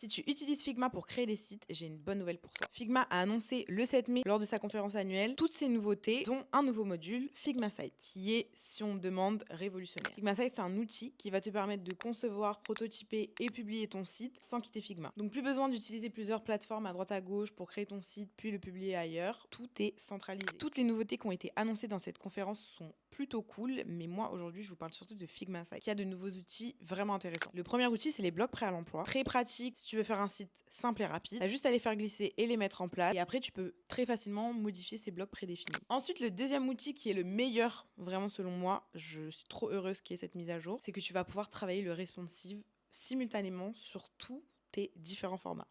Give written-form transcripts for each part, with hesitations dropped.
Si tu utilises Figma pour créer des sites, j'ai une bonne nouvelle pour toi. Figma a annoncé le 7 mai lors de sa conférence annuelle toutes ces nouveautés, dont un nouveau module, Figma Site, qui est, si on me demande, révolutionnaire. Figma Site, c'est un outil qui va te permettre de concevoir, prototyper et publier ton site sans quitter Figma. Donc plus besoin d'utiliser plusieurs plateformes à droite à gauche pour créer ton site puis le publier ailleurs. Tout est centralisé. Toutes les nouveautés qui ont été annoncées dans cette conférence sont plutôt cool, mais moi aujourd'hui je vous parle surtout de Figma Site, qui a de nouveaux outils vraiment intéressants. Le premier outil, c'est les blocs prêts à l'emploi. Très pratique si tu veux faire un site simple et rapide. T'as juste à les faire glisser et les mettre en place. Et après, tu peux très facilement modifier ces blocs prédéfinis. Ensuite, le deuxième outil qui est le meilleur, vraiment selon moi, je suis trop heureuse qu'il y ait cette mise à jour, c'est que tu vas pouvoir travailler le responsive simultanément sur tous tes différents formats.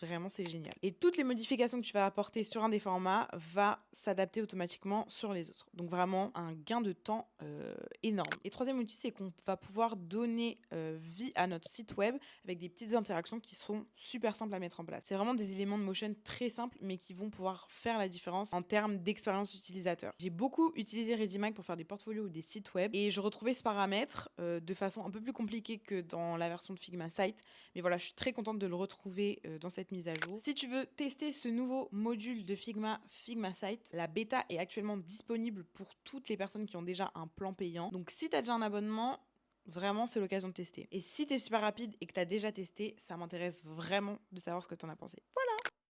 Vraiment, c'est génial. Et toutes les modifications que tu vas apporter sur un des formats va s'adapter automatiquement sur les autres. Donc vraiment, un gain de temps énorme. Et troisième outil, c'est qu'on va pouvoir donner vie à notre site web avec des petites interactions qui seront super simples à mettre en place. C'est vraiment des éléments de motion très simples, mais qui vont pouvoir faire la différence en termes d'expérience utilisateur. J'ai beaucoup utilisé Readymag pour faire des portfolios ou des sites web, et je retrouvais ce paramètre de façon un peu plus compliquée que dans la version de Figma Site. Mais voilà, je suis très contente de le retrouver dans cette mise à jour. Si tu veux tester ce nouveau module de Figma, Figma Site, la bêta est actuellement disponible pour toutes les personnes qui ont déjà un plan payant. Donc si tu as déjà un abonnement, vraiment, c'est l'occasion de tester. Et si tu es super rapide et que tu as déjà testé, ça m'intéresse vraiment de savoir ce que tu en as pensé. Voilà!